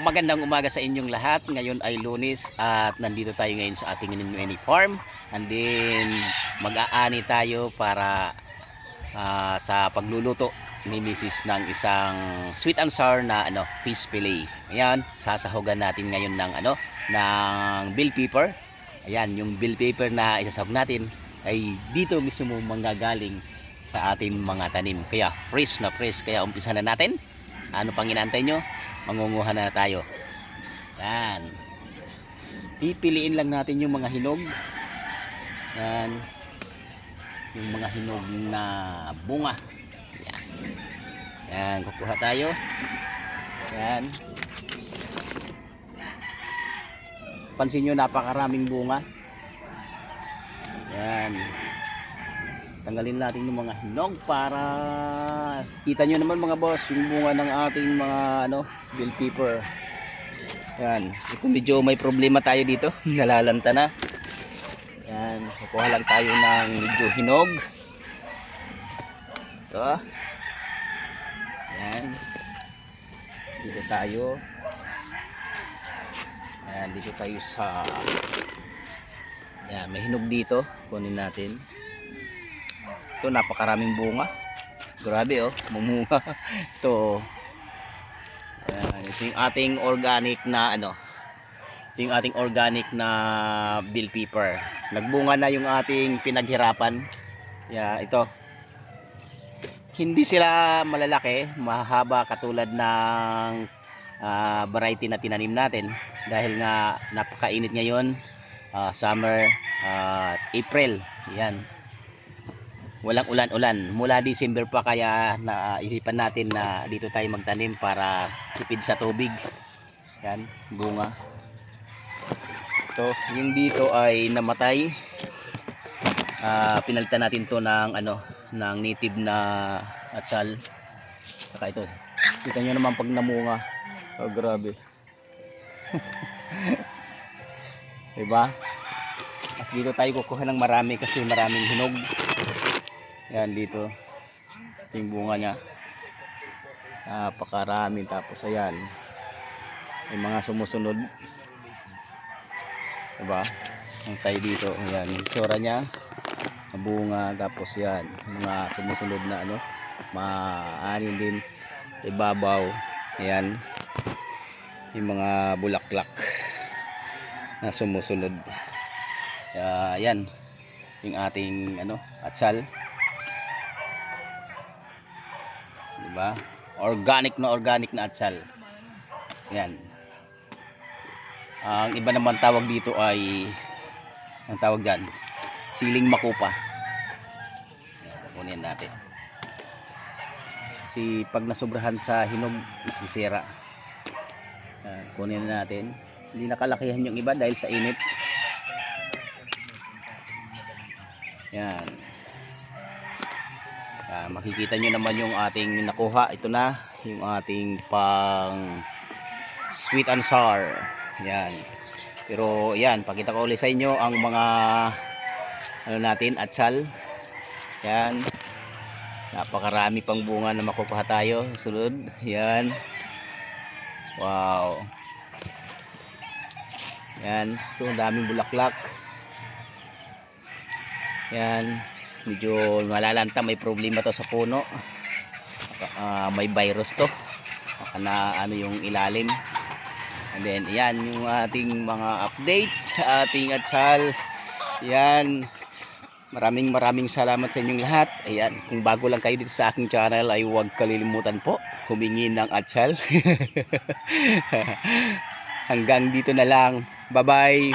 Magandang umaga sa inyong lahat. Ngayon ay Lunes at nandito tayo ngayon sa ating mini farm. And then mag-aani tayo para sa pagluluto ni Mrs. ng isang sweet and sour na fish fillet. Ayan, sasahugan natin ngayon ng ng bell pepper. Ayan, yung bell pepper na isasahog natin ay dito mismo manggagaling sa ating mga tanim. Kaya fresh na fresh. Kaya umpisa na natin. Ano pang inaantay nyo? Mangunguha na tayo. Yan. Pipiliin lang natin yung mga hinog. Yan. Yung mga hinog na bunga. Yan. Yan. Kukuha tayo. Yan. Pansin nyo, napakaraming bunga. Yan. Tanggalin natin yung mga hinog para kita nyo naman mga boss yung bunga ng ating mga bell pepper. Yan, ito medyo may problema tayo dito. Nalalanta na. Yan, kukuha lang tayo ng medyo hinog. Ito. Yan. Dito tayo. Yan, dito tayo sa yan, may hinog dito. Kunin natin. Ito, napakaraming bunga. Grabe mumunga. Ito. Ayan, ito yung ating organic na ito yung ating organic na bell pepper. Nagbunga na yung ating pinaghirapan. Yeah, ito. Hindi sila malalaki, mahaba katulad ng variety na tinanim natin dahil nga napakainit ngayon, summer, April. Yan. Walang ulan-ulan mula December pa, kaya naisipan natin na dito tayo magtanim para tipid sa tubig. Yan, bunga. Ito, yung dito ay namatay. Pinalitan natin to ng ng native na atsal. Saka ito. Kita nyo naman pag namunga. Oh, grabe. Diba? As dito tayo kukuha ng marami kasi maraming hinog. Yan dito. Ito yung bunga niya. Napakarami. Tapos ayan. May mga sumusunod. Diba? Ang tayo dito. Ayan. Yung tsura niya. Bunga. Tapos yan. Mga sumusunod na maanin din. Ibabaw. Ayan. Yung mga bulaklak na sumusunod. Ayan. Yung ating atsal. Diba? Organic na atsal. Yan. Ang iba naman tawag dito ay ang tawag dyan, siling makupa. Yan, kunin natin. Kasi pag nasobrahan sa hinog, isisira. Yan, kunin natin. Hindi nakalakihan yung iba dahil sa init. Yan. Makikita nyo naman yung ating nakuha. Ito na yung ating pang sweet and sour. Yan. Pero yan, pakita ko ulit sa inyo ang mga natin, atsal. Yan. Napakarami pang bunga na makukuha tayo. Sunod. Yan. Wow. Yan. Ito, daming bulaklak. Yan. Medyo malalanta, may problema to sa puno. May virus to. Baka na yung ilalim. And then yan yung ating mga update sa ating atsal. Yan. Maraming salamat sa inyong lahat. Ayan, kung bago lang kayo dito sa aking channel ay huwag kalilimutan po humingi ng atsal. Hanggang dito na lang. Bye bye.